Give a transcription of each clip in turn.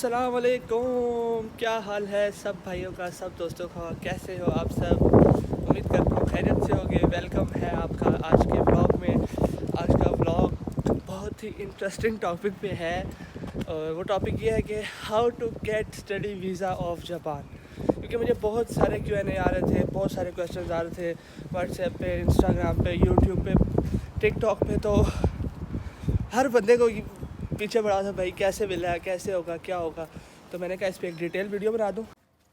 अस्सलाम वालेकुम। क्या हाल है सब भाइयों का, सब दोस्तों का? कैसे हो आप सब? उम्मीद करता हूँ खैरियत से होगे। वेलकम है आपका आज के व्लॉग में। आज का व्लॉग बहुत ही इंटरेस्टिंग टॉपिक पे है और वो टॉपिक ये है कि how to get study visa of Japan. क्योंकि मुझे बहुत सारे Q&A आ रहे थे, बहुत सारे क्वेश्चन आ रहे थे व्हाट्सएप पे, इंस्टाग्राम पे, यूट्यूब पे, टिकटॉक पे। तो हर बंदे को पीछे पड़ा था, भाई कैसे मिला है, कैसे होगा, क्या होगा। तो मैंने कहा इस पर एक डिटेल वीडियो बना दूँ।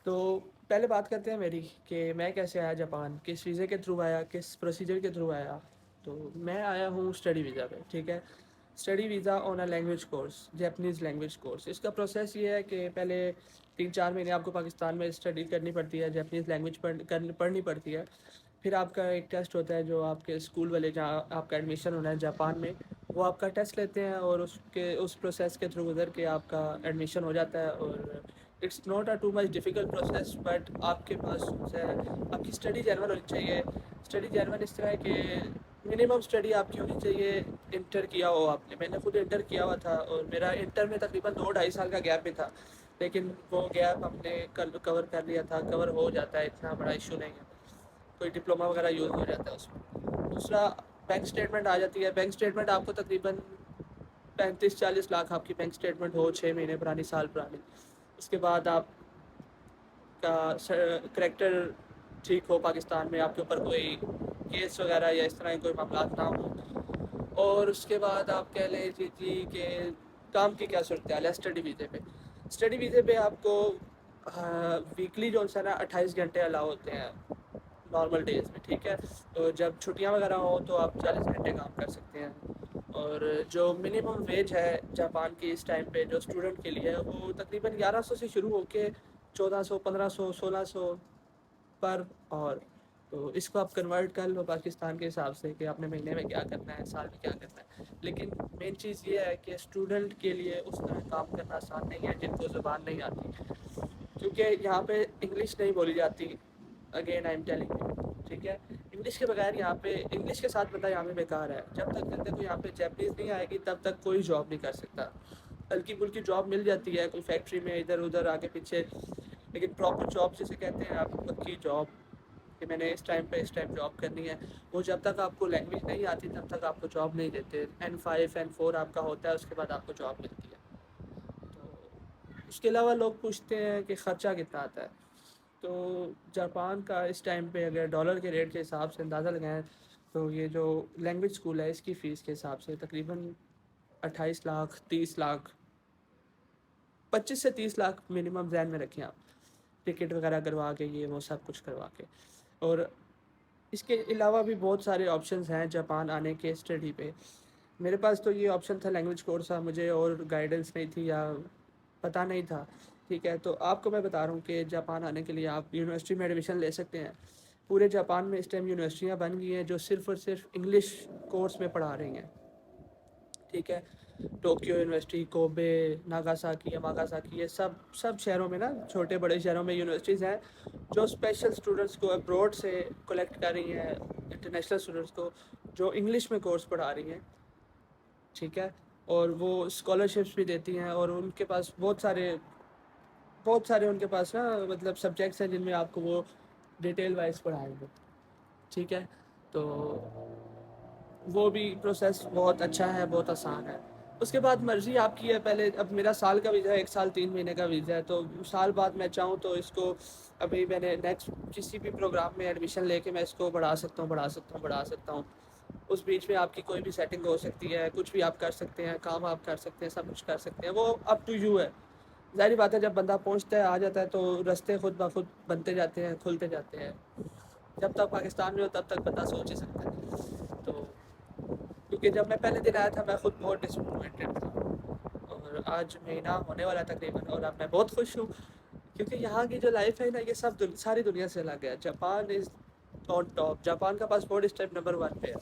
तो पहले बात करते हैं मेरी कि मैं कैसे आया जापान, किस वीज़े के थ्रू आया, किस प्रोसीजर के थ्रू आया। तो मैं आया हूँ स्टडी वीज़ा पे, ठीक है। Study visa on a language course, Japanese language course. इसका प्रोसेस ये है कि पहले 3-4 महीने आपको पाकिस्तान में स्टडी करनी पड़ती है, जैपनीज़ लैंग्वेज पढ़नी पड़ती है। फिर आपका एक टेस्ट होता है जो आपके स्कूल वाले, जहाँ आपका एडमिशन होना है जापान में, वो आपका टेस्ट लेते हैं और उस प्रोसेस के थ्रू गुजर के आपका एडमिशन हो जाता है। और it's not a too much difficult process, but आपके पास जो है आपकी स्टडी जेन्युइन होनी चाहिए। स्टडी जेन्युइन इस तरह है कि मिनिमम स्टडी आपकी होनी चाहिए। इंटर किया हो आपने, मैंने खुद इंटर किया हुआ था और मेरा इंटर में तकरीबन 2-2.5 साल का गैप भी था, लेकिन वो गैप हमने कवर कर लिया था। कवर हो जाता है, इतना बड़ा इशू नहीं है। कोई डिप्लोमा वगैरह यूज़ हो जाता है उसमें। दूसरा, बैंक स्टेटमेंट आ जाती है। बैंक स्टेटमेंट आपको तकरीबन 35-40 लाख आपकी बैंक स्टेटमेंट हो, 6 महीने पुरानी, साल पुरानी। उसके बाद आपका करेक्टर ठीक हो, पाकिस्तान में आपके ऊपर कोई केस वगैरह या इस तरह के कोई मामला ना हो। और उसके बाद आप कह लीजिए जी कि काम की क्या सूरत हाल है स्टडी वीज़े पे। स्टडी वीज़े पे आपको वीकली जो है ना 28 घंटे अलाउ होते हैं नॉर्मल डेज़ में, ठीक है। तो जब छुट्टियां वगैरह हो तो आप 40 घंटे काम कर सकते हैं। और जो मिनिमम वेज है जापान की इस टाइम पे जो स्टूडेंट के लिए है, वो तकरीबन 1100 से शुरू होके 1400, 1500, 1600 पर और। तो इसको आप कन्वर्ट कर लो पाकिस्तान के हिसाब से कि आपने महीने में क्या करना है, साल में क्या करना है। लेकिन मेन चीज़ ये है कि स्टूडेंट के लिए उस तरह काम करना आसान नहीं है जिनको ज़ुबान नहीं आती, क्योंकि यहाँ पे इंग्लिश नहीं बोली जाती। Again I am telling you, ठीक है। इंग्लिश के बगैर यहाँ पे, इंग्लिश के साथ बंदा यहाँ पे बेकार है। जब तक बंदे को यहाँ पे जैपनीज़ नहीं आएगी तब तक कोई जॉब नहीं कर सकता। हल्की फुल्की जॉब मिल जाती है कोई फैक्ट्री में इधर उधर आगे पीछे, लेकिन प्रॉपर जॉब जिसे कहते हैं आप, पक्की जॉब कि मैंने इस टाइम पे इस टाइम जॉब करनी है, वो जब तक आपको लैंग्वेज नहीं आती तब तक आपको जॉब नहीं देते। N5 N4 आपका होता है, उसके बाद आपको जॉब मिलती है। तो उसके अलावा लोग पूछते हैं कि ख़र्चा कितना आता है। तो जापान का इस टाइम पे अगर डॉलर के रेट के हिसाब से अंदाज़ा लगाएं तो ये जो लैंग्वेज स्कूल है इसकी फ़ीस के हिसाब से तकरीबन 28 लाख, 30 लाख, 25 से 30 लाख मिनिमम ध्यान में रखें आप, टिकट वगैरह करवा के, ये वो सब कुछ करवा के। और इसके अलावा भी बहुत सारे ऑप्शंस हैं जापान आने के स्टडी पे। मेरे पास तो ये ऑप्शन था, लैंग्वेज कोर्स था, मुझे और गाइडेंस नहीं थी या पता नहीं था, ठीक है। तो आपको मैं बता रहा हूँ कि जापान आने के लिए आप यूनिवर्सिटी में एडमिशन ले सकते हैं। पूरे जापान में इस टाइम यूनिवर्सिटियाँ बन गई हैं जो सिर्फ़ और सिर्फ इंग्लिश कोर्स में पढ़ा रही हैं, ठीक है। टोक्यो यूनिवर्सिटी, कोबे, नागासाकी, यामागासाकी, ये सब सब शहरों में ना, छोटे बड़े शहरों में यूनिवर्सिटीज़ हैं जो स्पेशल स्टूडेंट्स को अब्रॉड से कलेक्ट कर रही हैं, इंटरनेशनल स्टूडेंट्स को जो इंग्लिश में कोर्स पढ़ा रही हैं, ठीक है। और वो स्कॉलरशिप्स भी देती हैं और उनके पास बहुत सारे उनके पास ना मतलब सब्जेक्ट्स हैं जिनमें आपको वो डिटेल वाइज पढ़ाएंगे, ठीक है। तो वो भी प्रोसेस बहुत अच्छा है, बहुत आसान है। उसके बाद मर्ज़ी आपकी है। पहले, अब मेरा साल का वीज़ा है, 1 साल 3 महीने का वीज़ा है, तो साल बाद मैं चाहूँ तो इसको, अभी मैंने नेक्स्ट किसी भी प्रोग्राम में एडमिशन लेके मैं इसको बढ़ा सकता हूँ। उस बीच में आपकी कोई भी सेटिंग हो सकती है, कुछ भी आप कर सकते हैं, काम आप कर सकते हैं, सब कुछ कर सकते हैं, वो अप टू यू है। ज़ाहिर बात है जब बंदा पहुँचता है, आ जाता है, तो रास्ते खुद ब खुद बनते जाते हैं, खुलते जाते हैं। जब तक पाकिस्तान में हो तब तक बंदा सोच ही सकता है। तो क्योंकि जब मैं पहले दिन आया था मैं खुद बहुत डिसअपॉइंटेड था, और आज महीना होने वाला तकरीबन, और अब मैं बहुत खुश हूँ क्योंकि यहाँ की जो लाइफ है ना, ये सारी दुनिया से अलग है। Japan is on top. Japan का पासपोर्ट इस टाइम नंबर 1 पे है।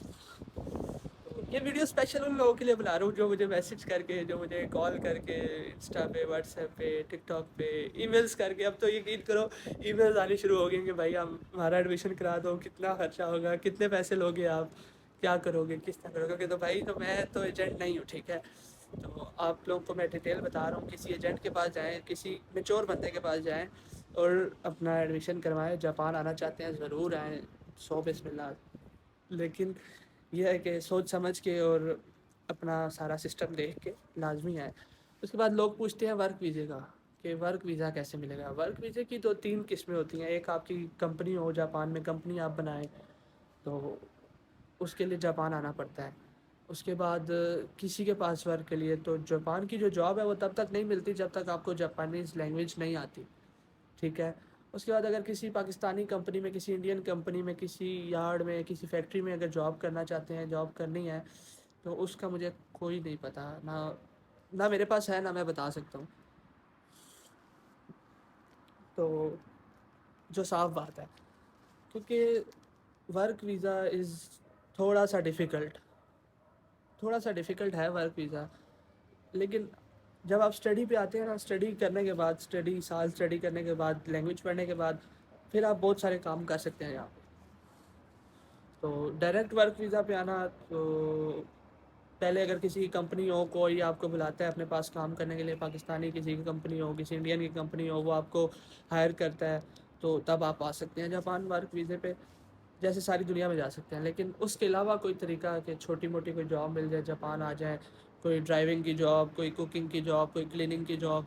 तो ये वीडियो स्पेशल उन लोगों के लिए बना रहा हूँ जो मुझे मैसेज करके, जो मुझे कॉल करके, इंस्टा पे, व्हाट्सएप पे, टिकटॉक पे, ईमेल्स करके, अब तो यकीन करो ईमेल्स आनी शुरू हो गई कि भाई हम हमारा एडमिशन करा दो, कितना खर्चा होगा, कितने पैसे लोगे आप, क्या करोगे, किस तरह करोगे। तो भाई, तो मैं तो एजेंट नहीं हूँ, ठीक है। تو آپ لوگوں کو میں ڈیٹیل بتا رہا ہوں، کسی ایجنٹ کے پاس جائیں، کسی میچور بندے کے پاس جائیں اور اپنا ایڈمیشن کروائیں. جاپان آنا چاہتے ہیں ضرور آئیں، 100 بسم اللہ. لیکن یہ ہے کہ سوچ سمجھ کے اور اپنا سارا سسٹم دیکھ کے لازمی آئے. اس کے بعد لوگ پوچھتے ہیں ورک ویزے کا کہ ورک ویزا کیسے ملے گا. ورک ویزے کی تو 3 قسمیں ہوتی ہیں. ایک آپ کی کمپنی ہو جاپان میں، کمپنی آپ بنائیں تو اس کے لیے جاپان آنا پڑتا ہے. اس کے بعد کسی کے پاس ورک کے لیے تو جاپان کی جو جاب ہے وہ تب تک نہیں ملتی جب تک آپ کو جاپانیز لینگویج نہیں آتی. ٹھیک ہے. اس کے بعد اگر کسی پاکستانی کمپنی میں، کسی انڈین کمپنی میں، کسی یارڈ میں، کسی فیکٹری میں اگر جاب کرنا چاہتے ہیں، جاب کرنی ہے، تو اس کا مجھے کوئی نہیں پتہ، نہ میرے پاس ہے، نہ میں بتا سکتا ہوں. تو جو صاف بات ہے، کیونکہ ورک ویزا از تھوڑا سا ڈیفیکلٹ ہے ورک ویزا. لیکن جب آپ اسٹڈی پہ آتے ہیں نا، اسٹڈی کرنے کے بعد، سال اسٹڈی کرنے کے بعد، لینگویج پڑھنے کے بعد، پھر آپ بہت سارے کام کر سکتے ہیں یہاں پہ. تو ڈائریکٹ ورک ویزا پہ آنا تو پہلے اگر کسی کی کمپنی ہو، کوئی آپ کو بلاتا ہے اپنے پاس کام کرنے کے لیے، پاکستانی کسی کی کمپنی ہو، کسی انڈین کی کمپنی ہو، وہ آپ کو ہائر کرتا ہے، تو تب آپ آ سکتے ہیں جاپان ورک ویزے پہ. جیسے ساری دنیا میں جا سکتے ہیں. لیکن اس کے علاوہ کوئی طریقہ کہ چھوٹی موٹی کوئی جاب مل جائے، جاپان آ جائیں، کوئی ڈرائیونگ کی جاب، کوئی کوکنگ کی جاب، کوئی کلیننگ کی جاب،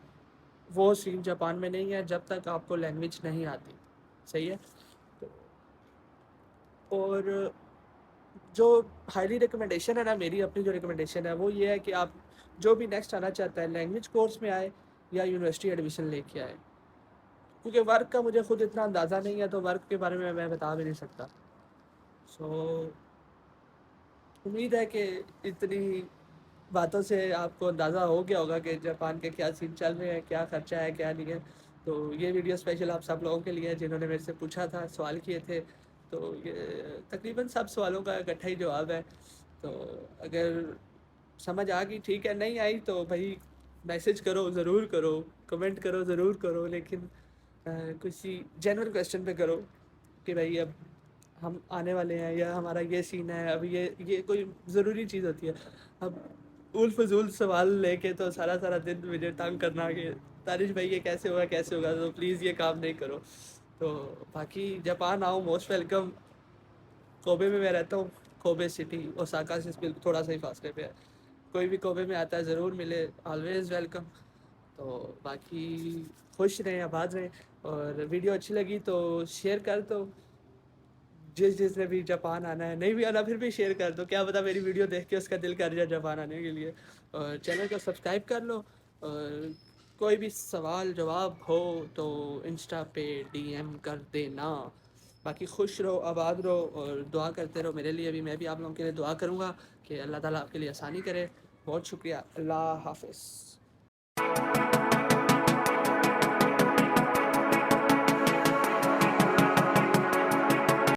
وہ سین جاپان میں نہیں ہے جب تک آپ کو لینگویج نہیں آتی. صحیح ہے. اور جو ہائیلی ریکمنڈیشن ہے نا، میری اپنی جو ریکمنڈیشن ہے وہ یہ ہے کہ آپ جو بھی نیکسٹ آنا چاہتا ہے لینگویج کورس میں آئے یا یونیورسٹی ایڈمیشن لے کے آئے. کیونکہ ورک کا مجھے خود اتنا اندازہ نہیں ہے، تو ورک کے بارے میں بتا بھی نہیں سکتا. سو امید ہے کہ اتنی باتوں سے آپ کو اندازہ ہو گیا ہوگا کہ جاپان کے کیا سین چل رہے ہیں، کیا خرچہ ہے، کیا نہیں ہے. تو یہ ویڈیو اسپیشل آپ سب لوگوں کے لیے ہے جنہوں نے میرے سے پوچھا تھا، سوال کیے تھے. تو یہ تقریباً سب سوالوں کا اکٹھا ہی جواب ہے. تو اگر سمجھ آ گئی ٹھیک ہے، نہیں آئی تو بھائی میسج کرو ضرور کرو، کمنٹ کرو ضرور کرو، لیکن کسی جنرل کویسچن پہ کرو کہ بھائی اب ہم آنے والے ہیں یا ہمارا یہ سین ہے. اب یہ کوئی ضروری چیز ہوتی ہے. اب اول فضول سوال لے کے تو سارا دن مجھے تنگ کرنا کہ تانش بھائی یہ کیسے ہوگا، تو پلیز یہ کام نہیں کرو. تو باقی جاپان آؤ، موسٹ ویلکم. کوبے میں رہتا ہوں، کوبے سٹی اوساکا سے تھوڑا سا ہی فاصلے پہ ہے. کوئی بھی کوبے میں آتا ہے ضرور ملے، آلویز ویلکم. تو باقی خوش رہیں، آباد رہیں. اور ویڈیو اچھی لگی تو شیئر کر دو. جس نے بھی جاپان آنا ہے، نہیں بھی آنا پھر بھی شیئر کر دو. کیا پتا میری ویڈیو دیکھ کے اس کا دل کر جائے جاپان آنے کے لیے. اور چینل کو سبسکرائب کر لو. اور کوئی بھی سوال جواب ہو تو انسٹا پہ DM کر دینا. باقی خوش رہو، آباد رہو، اور دعا کرتے رہو میرے لیے بھی. میں بھی آپ لوگوں کے لیے دعا کروں گا کہ اللہ تعالیٰ آپ کے لیے آسانی کرے. بہت شکریہ. اللہ حافظ.